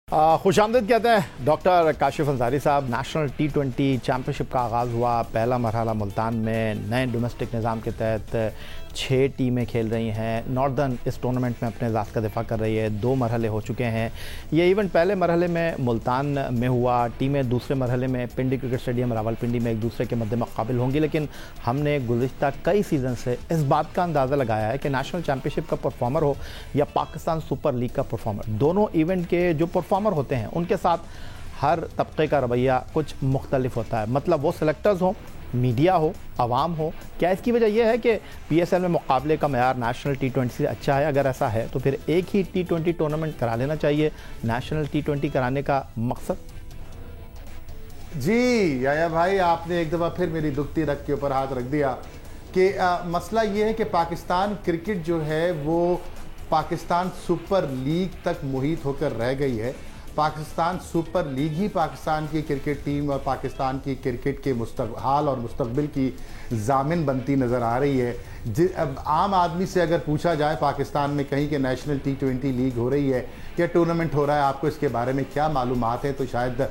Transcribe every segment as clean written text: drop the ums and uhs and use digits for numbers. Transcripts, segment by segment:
खुशामदीद कहते हैं डॉक्टर काशिफ अंसारी साहब। नेशनल T20 चैम्पियनशिप का आगाज़ हुआ। पहला मरहला मुल्तान में नए डोमेस्टिक निज़ाम के तहत 6 टीमें खेल रही हैं। नॉर्दर्न इस टूर्नामेंट में अपने ज़ात का दिफा कर रही है। 2 मरहले हो चुके हैं। ये इवेंट पहले मरहले में मुल्तान में हुआ। टीमें दूसरे मरहले में पिंडी क्रिकेट स्टेडियम रावलपिंडी में एक दूसरे के मद्दे मुकाबिल होंगी। लेकिन हमने गुज़िश्ता कई सीज़न से इस बात का अंदाज़ा लगाया है कि नेशनल चैम्पियनशिप का परफॉर्मर हो या पाकिस्तान सुपर लीग का परफॉर्मर, दोनों इवेंट के जो परफॉर्मर होते हैं उनके साथ हर तबके का रवैया कुछ मुख्तलिफ होता है। मतलब वो सेलेक्टर्स हों, मीडिया हो, आवाम हो। क्या इसकी वजह यह है कि PSL में मुकाबले का मयार नेशनल T20 से अच्छा है? अगर ऐसा है तो फिर एक ही T20 टूर्नामेंट करा लेना चाहिए। नेशनल T20 कराने का मकसद? जी याया भाई, आपने एक दफ़ा फिर मेरी दुखती रग के ऊपर हाथ रख दिया कि मसला ये है कि पाकिस्तान क्रिकेट जो है वो पाकिस्तान सुपर लीग तक मुहित होकर रह गई है। पाकिस्तान सुपर लीग ही पाकिस्तान की क्रिकेट टीम और पाकिस्तान की क्रिकेट के हाल और मुस्तकबिल की जामिन बनती नज़र आ रही है। अब आम आदमी से अगर पूछा जाए पाकिस्तान में कहीं कि नेशनल T20 लीग हो रही है या टूर्नामेंट हो रहा है, आपको इसके बारे में क्या मालूमात है, तो शायद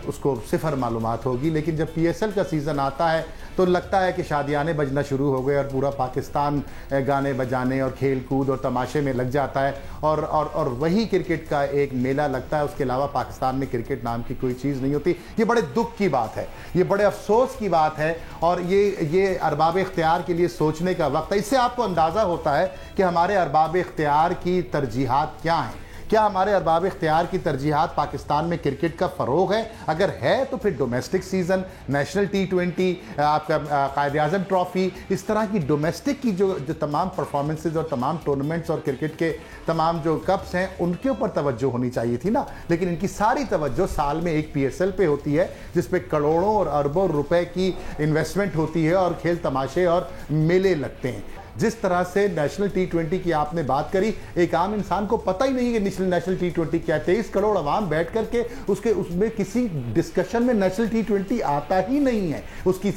उसको सिफर मालूमात होगी। लेकिन जब PSL का सीज़न आता है तो लगता है कि शादियाने बजना शुरू हो गए और पूरा पाकिस्तान गाने बजाने और खेल कूद और तमाशे में लग जाता है और वही क्रिकेट का एक मेला लगता है। उसके अलावा पाकिस्तान में क्रिकेट नाम की कोई चीज़ नहीं होती। ये बड़े दुख की बात है, ये बड़े अफसोस की बात है और ये अरबाब इख्तियार के लिए सोचने का वक्त है। इससे आपको अंदाज़ा होता है कि हमारे अरबाब इख्तियार की तरजीहात क्या हैं। क्या हमारे अरबाब इख्तियार की तरजीहात पाकिस्तान में क्रिकेट का फ़रोग़ है? अगर है तो फिर डोमेस्टिक सीज़न, नेशनल T20, आपका कायद-ए-आज़म ट्रॉफ़ी, इस तरह की डोमेस्टिक की जो तमाम परफॉर्मेंसेज और तमाम टूर्नामेंट्स और क्रिकेट के तमाम जो कप्स हैं उनके ऊपर तवज्जो होनी चाहिए थी ना। लेकिन इनकी सारी तवज्जो साल में एक PSL पे होती है जिस पे करोड़ों और अरबों रुपए की इन्वेस्टमेंट होती है और खेल तमाशे और मेले लगते हैं। जिस तरह से नेशनल T20 की आपने बात करी, एक आम इंसान को पता ही नहीं है कि नेशनल T20 क्या है। 23 करोड़ अवाम बैठ करके उसमें किसी डिस्कशन में नेशनल T20 आता ही नहीं है। उसकी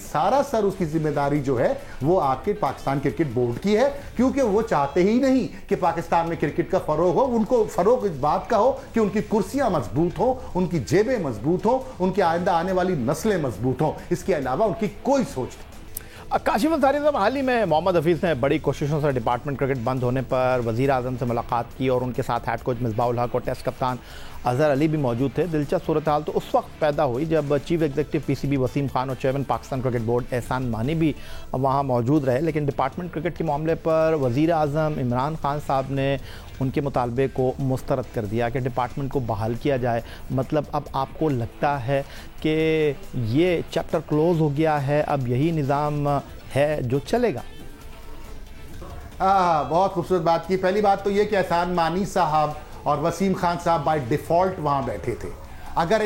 उसकी जिम्मेदारी जो है वो आपके पाकिस्तान क्रिकेट बोर्ड की है, क्योंकि वो चाहते ही नहीं कि पाकिस्तान में क्रिकेट का फरोग हो। उनको फरोग इस बात का हो कि उनकी कुर्सियां मजबूत हो, उनकी जेबें मजबूत हो, उनकी आइंदा आने वाली नस्लें मजबूत हो। इसके अलावा उनकी कोई सोच नहीं। काशिफ अंसारी साहब, हाल ही में मोहम्मद हफीज़ ने बड़ी कोशिशों से डिपार्टमेंट क्रिकेट बंद होने पर वज़ीर आज़म से मुलाकात की और उनके साथ हेड कोच मिसबाह-उल हक और टेस्ट कप्तान अज़हर अली भी मौजूद थे। दिलचस्प सूरत हाल तो उस वक्त पैदा हुई जब chief executive PCB Wasim Khan और चेयरमैन पाकिस्तान क्रिकेट बोर्ड एहसान मानी भी वहाँ मौजूद रहे। लेकिन डिपार्टमेंट क्रिकेट के मामले पर वज़ीर आज़म इमरान खान साहब ने उनके मुतालबे को मुस्तरद कर दिया कि डिपार्टमेंट को बहाल किया जाए। मतलब अब आपको लगता है कि ये चैप्टर क्लोज़ हो गया है, अब यही निज़ाम है जो चलेगा? बहुत खूबसूरत बात की। पहली बात तो ये कि एहसान मानी साहब और वसीम खान साहब बाय डिफ़ॉल्ट वहाँ बैठे थे। अगर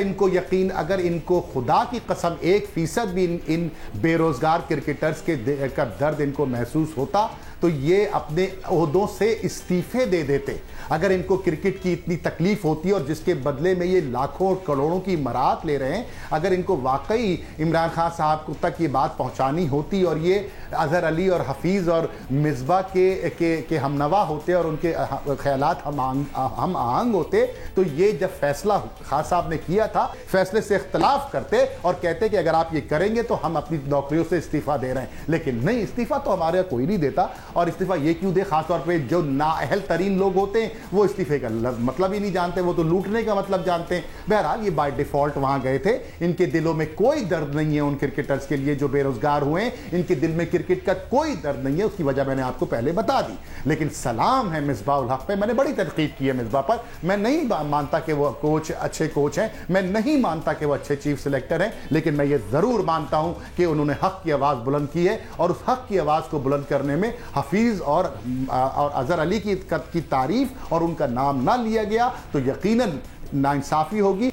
इनको खुदा की कसम 1% भी इन बेरोज़गार क्रिकेटर्स का दर्द इनको महसूस होता तो ये अपने ओहदों से इस्तीफ़े दे देते। अगर इनको क्रिकेट की इतनी तकलीफ़ होती है और जिसके बदले में ये लाखों और करोड़ों की मराहत ले रहे हैं, अगर इनको वाकई इमरान खान साहब को तक ये बात पहुंचानी होती और ये अज़हर अली और हफीज़ और मिसबा के हमनवा होते और उनके ख्यालात हम आहंग होते, तो ये जब फैसला खान साहब ने किया था, फैसले से इख्तलाफ करते और कहते कि अगर आप ये करेंगे तो हम अपनी नौकरियों से इस्तीफ़ा दे रहे हैं। लेकिन नहीं, इस्तीफ़ा तो हमारे कोई नहीं देता। और इस्तीफा ये क्यों दे? खासतौर पे जो नाअहल तरीन लोग होते हैं वो इस्तीफे का मतलब ही नहीं जानते, वो तो लूटने का मतलब जानते हैं। बहरहाल ये बाय डिफॉल्ट वहां गए थे। इनके दिलों में कोई दर्द नहीं है उन क्रिकेटर्स के लिए जो बेरोजगार हुए हैं। इनके दिल में क्रिकेट का कोई दर्द नहीं है, उसकी वजह मैंने आपको पहले बता दी। लेकिन सलाम है मिसबाह-उल हक पे, मैंने बड़ी तनकीद की है मिसबाह पर। मैं नहीं मानता कि वो अच्छे कोच हैं, मैं नहीं मानता कि वो अच्छे चीफ सिलेक्टर हैं, लेकिन मैं ये जरूर मानता हूं कि उन्होंने हक की आवाज बुलंद की है और उस हक की आवाज को बुलंद करने में हफीज़ और अज़हर अली की तारीफ और उनका नाम ना लिया गया तो यकीनन नाइंसाफ़ी होगी।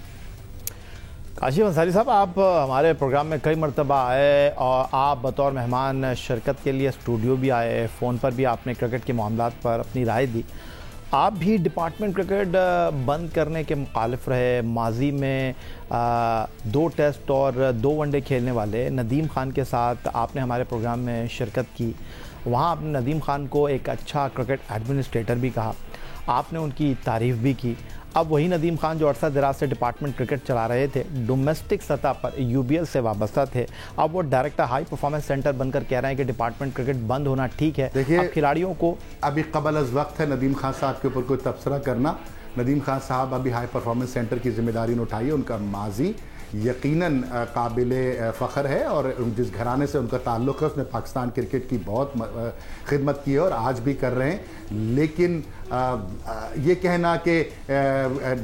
काशिफ अंसारी साहब, आप हमारे प्रोग्राम में कई मरतबा आए और आप बतौर मेहमान शिरकत के लिए स्टूडियो भी आए, फ़ोन पर भी आपने क्रिकेट के मामलात पर अपनी राय दी। आप भी डिपार्टमेंट क्रिकेट बंद करने के मुखालिफ रहे। माजी में 2 टेस्ट और 2 वनडे खेलने वाले नदीम खान के साथ आपने हमारे प्रोग्राम में शिरकत की। वहाँ आपने नदीम खान को एक अच्छा क्रिकेट एडमिनिस्ट्रेटर भी कहा, आपने उनकी तारीफ़ भी की। अब वही नदीम खान जो अरसा दराज से डिपार्टमेंट क्रिकेट चला रहे थे, डोमेस्टिक सतह पर यूबीएल से वाबस्ता थे, अब वो डायरेक्टर हाई परफॉर्मेंस सेंटर बनकर कह रहे हैं कि डिपार्टमेंट क्रिकेट बंद होना ठीक है। देखिए, अब खिलाड़ियों को अभी कबल अज वक्त है नदीम खान साहब के ऊपर कोई तबसरा करना। नदीम खान साहब अभी हाई परफॉर्मेंस सेंटर की जिम्मेदारी उठाई है। उनका माजी यकीनन काबिल फ़ख्र है और जिस घराने से उनका ताल्लुक़ है उसने पाकिस्तान क्रिकेट की बहुत खिदमत की है और आज भी कर रहे हैं। लेकिन ये कहना कि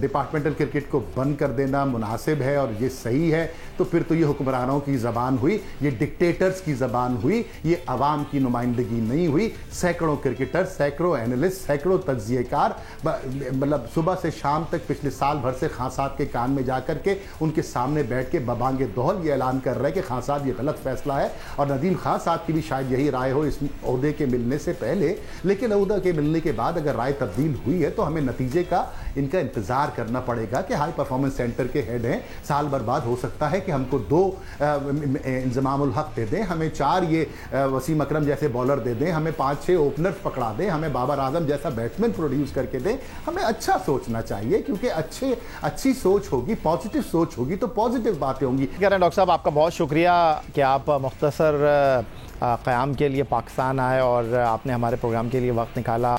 डिपार्टमेंटल क्रिकेट को बंद कर देना मुनासिब है और ये सही है, तो फिर तो ये हुक्मरानों की ज़बान हुई, ये डिक्टेटर्स की ज़बान हुई, ये अवाम की नुमाइंदगी नहीं हुई। सैकड़ों क्रिकेटर, सैकड़ों एनालिस्ट, सैकड़ों तज्ज़ियेकार मतलब सुबह से शाम तक पिछले साल भर से खान साहब के कान में जा कर के उनके सामने बैठ के बबांगे दोहल ये ऐलान कर रहे हैं कि खान साहब ये गलत फैसला है। और नदीम खान साहब की भी शायद यही राय हो इस ओहदे के मिलने से पहले, लेकिन ओहदे के मिलने के बाद अगर राय तब्दील हुई है तो हमें नतीजे का इनका इंतजार करना पड़ेगा कि हाई परफॉर्मेंस सेंटर के हेड हैं, साल बर्बाद हो सकता है कि हमको 2 इंजमामुल हक दे दें, हमें 4 ये वसीम अकरम जैसे बॉलर दे दें, हमें 5-6 ओपनर्स पकड़ा दें, हमें बाबर आजम जैसा बैट्समैन प्रोड्यूस करके दें। हमें अच्छा सोचना चाहिए क्योंकि अच्छी सोच होगी, पॉजिटिव सोच होगी तो पॉजिटिव बातें होंगी। कह रहे हैं डॉक्टर साहब, आपका बहुत शुक्रिया कि आप मुख्तसर क़याम के लिए पाकिस्तान आए और आपने हमारे प्रोग्राम के लिए वक्त निकाला।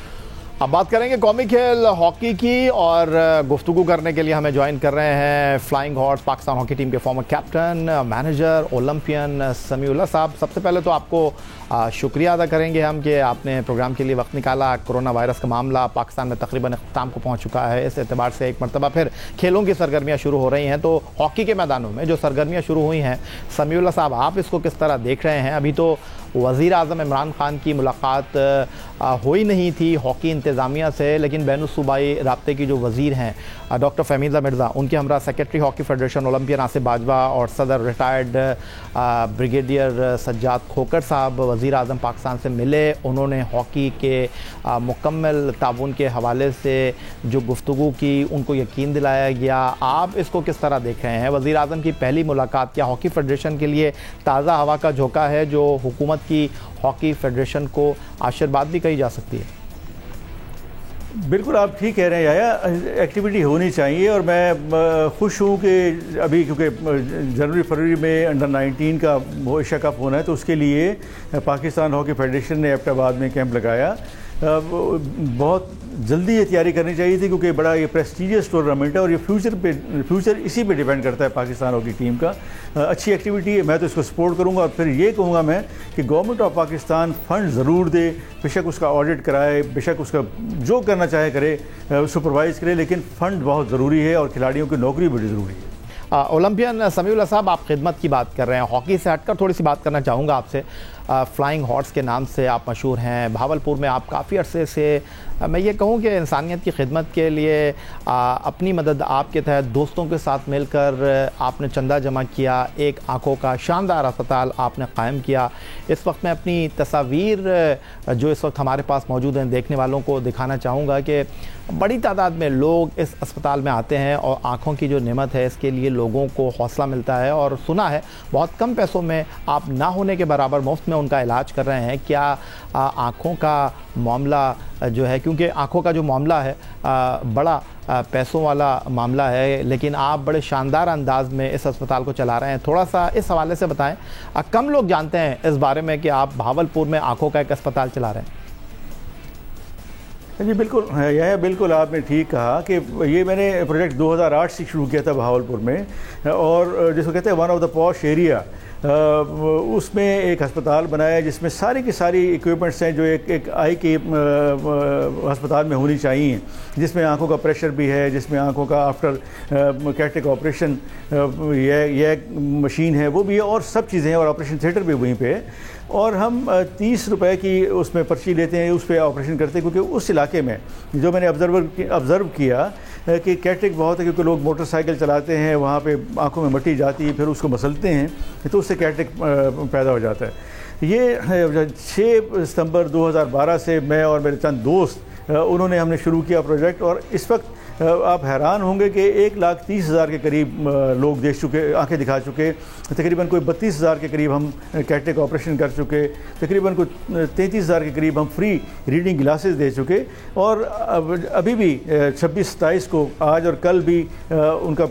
अब बात करेंगे कौमी खेल हॉकी की और गुफ्तगू करने के लिए हमें ज्वाइन कर रहे हैं flying horse Pakistan hockey team के former captain, manager, Olympian Samiullah sahab. सबसे पहले तो आपको शुक्रिया अदा करेंगे हम कि आपने प्रोग्राम के लिए वक्त निकाला। कोरोना वायरस का मामला पाकिस्तान में तकरीबन इख्तिताम को पहुंच चुका है, इस एतबार से एक मरतबा फिर खेलों की सरगर्मियाँ शुरू हो रही हैं। तो हॉकी के मैदानों में जो सरगर्मियाँ शुरू हुई हैं, समीउल्लाह साहब आप इसको किस तरह देख रहे हैं? अभी तो वज़ीर आज़म इमरान खान की मुलाकात हो ही नहीं थी हॉकी इंतज़ामिया से, लेकिन बैनुल-सूबाई राब्ते की जो वज़ीर हैं डॉक्टर फ़हमीदा मिर्ज़ा, उनके हमरा secretary hockey federation Olympian Asif Bajwa और सदर रिटायर्ड ब्रिगेडियर सज्जाद खोकर साहब वज़ीर आज़म पाकिस्तान से मिले। उन्होंने हॉकी के मुकम्मल ताउन के हवाले से जो गुफ्तगू की, उनको यकीन दिलाया गया। आप इसको किस तरह देख रहे हैं? वज़ीर आज़म की पहली मुलाकात क्या हॉकी फेडरेशन के लिए ताज़ा हवा का झोंका है जो हुकूमत की हॉकी फेडरेशन को आशीर्वाद भी कही जा सकती है? बिल्कुल आप ठीक कह रहे हैं याया, एक्टिविटी होनी चाहिए और मैं खुश हूँ कि अभी क्योंकि जनवरी फरवरी में अंडर 19 का एशिया कप होना है तो उसके लिए पाकिस्तान हॉकी फेडरेशन ने एबटाबाद में कैंप लगाया। बहुत जल्दी ये तैयारी करनी चाहिए थी क्योंकि बड़ा ये प्रेस्टीजियस टूर्नामेंट है और ये फ्यूचर इसी पे डिपेंड करता है पाकिस्तान हॉकी टीम का। अच्छी एक्टिविटी है, मैं तो इसको सपोर्ट करूंगा और फिर ये कहूँगा मैं कि गवर्नमेंट ऑफ पाकिस्तान फ़ंड ज़रूर दे, बेशक उसका ऑडिट कराए, बेशक उसका जो करना चाहे करे, सुपरवाइज़ करे, लेकिन फ़ंड बहुत ज़रूरी है और खिलाड़ियों की नौकरी बड़ी ज़रूरी है। ओलंपियन समीउल्लाह साहब, आप खिदमत की बात कर रहे हैं, हॉकी से हटकर थोड़ी सी बात करना चाहूँगा आपसे। फ्लाइंग हॉर्स के नाम से आप मशहूर हैं, भावलपुर में आप काफ़ी अरसे से मैं ये कहूँ कि इंसानियत की खिदमत के लिए अपनी मदद आपके तहत दोस्तों के साथ मिलकर आपने चंदा जमा किया, एक आँखों का शानदार अस्पताल आपने कायम किया। इस वक्त मैं अपनी तस्वीर जो इस वक्त हमारे पास मौजूद हैं देखने वालों को दिखाना चाहूँगा कि बड़ी तादाद में लोग इस अस्पताल में आते हैं और आँखों की जो नेमत है इसके लिए लोगों को हौसला मिलता है और सुना है बहुत कम पैसों में आप ना होने के बराबर मुफ्त में उनका इलाज कर रहे हैं। क्या आँखों का मामला जो है, क्योंकि आँखों का जो मामला है बड़ा पैसों वाला मामला है, लेकिन आप बड़े शानदार अंदाज में इस अस्पताल को चला रहे हैं, थोड़ा सा इस हवाले से बताएं। कम लोग जानते हैं इस बारे में कि आप भावलपुर में आँखों का एक अस्पताल चला रहे हैं। जी बिल्कुल, यह बिल्कुल आपने ठीक कहा कि ये मैंने प्रोजेक्ट 2008 से शुरू किया था भावलपुर में और जिसको कहते हैं one of the posh area, उसमें एक अस्पताल बनाया जिसमें सारी की सारी इक्विपमेंट्स हैं जो एक आई के अस्पताल में होनी चाहिए, जिसमें आंखों का प्रेशर भी है, जिसमें आंखों का आफ्टर कैटरेक्ट ऑपरेशन यह मशीन है वो भी है और सब चीज़ें हैं और ऑपरेशन थिएटर भी वहीं पे है। और हम 30 रुपए की उसमें पर्ची लेते हैं, उस पर ऑपरेशन करते हैं क्योंकि उस इलाके में जो मैंने ऑब्ज़र्व किया कि कैटरेक्ट बहुत है क्योंकि लोग मोटरसाइकिल चलाते हैं, वहाँ पे आंखों में मट्टी जाती है, फिर उसको मसलते हैं तो उससे कैटरेक्ट पैदा हो जाता है। ये 6 सितंबर 2012 से मैं और मेरे चंद दोस्त उन्होंने हमने शुरू किया प्रोजेक्ट और इस वक्त आप हैरान होंगे कि 1,30,000 के करीब लोग देख चुके, आंखें दिखा चुके, तकरीबन कोई 32,000 के करीब हम कैटरेक्ट ऑपरेशन कर चुके, तकरीबन कोई 33,000 के करीब हम फ्री रीडिंग ग्लासेस दे चुके, और अभी भी 26-27 को आज और कल भी उनका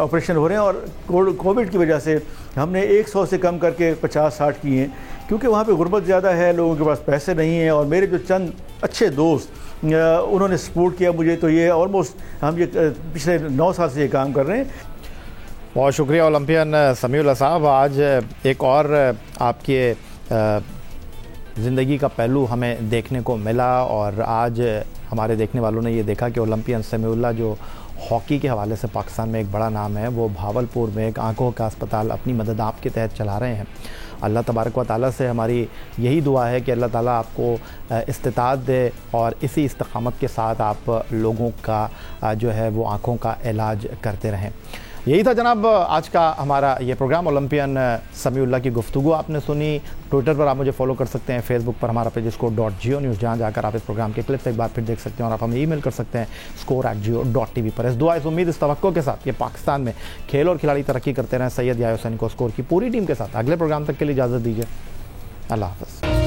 ऑपरेशन हो रहे हैं। और कोविड की वजह से हमने 100 से कम करके 50-60 किए हैं, क्योंकि वहाँ पे गुर्बत ज़्यादा है, लोगों के पास पैसे नहीं हैं। और मेरे जो चंद अच्छे दोस्त उन्होंने सपोर्ट किया मुझे, तो ये ऑलमोस्ट हम ये पिछले 9 साल से ये काम कर रहे हैं। बहुत शुक्रिया ओलंपियन समीउल्लाह साहब। आज एक और आपके ज़िंदगी का पहलू हमें देखने को मिला, और आज हमारे देखने वालों ने ये देखा कि ओलंपियन समीउल्लाह जो हॉकी के हवाले से पाकिस्तान में एक बड़ा नाम है, वो भावलपुर में एक आंखों का अस्पताल अपनी मदद आपके तहत चला रहे हैं। अल्लाह तबारक व तआला से हमारी यही दुआ है कि अल्लाह ताला आपको इस्तिताअत दे और इसी इस्तकामत के साथ आप लोगों का जो है वो आँखों का इलाज करते रहें। यही था जनाब आज का हमारा ये प्रोग्राम। ओलंपियन समीउल्लाह की गुफ्तगू आपने सुनी। ट्विटर पर आप मुझे फॉलो कर सकते हैं, फेसबुक पर हमारा पेज score.geo न्यूज़, जहाँ जाकर आप इस प्रोग्राम के क्लिप्स एक बार फिर देख सकते हैं, और आप हमें ईमेल कर सकते हैं score@geo.tv पर। इस दुआ, इस उम्मीद, इस तवक्को के साथ ये पाकिस्तान में खेल और खिलाड़ी तरक्की करते रहें। सैयद याहिया हुसैन को स्कोर की पूरी टीम के साथ अगले प्रोग्राम तक के लिए इजाज़त दीजिए। अल्लाह हाफ़िज़।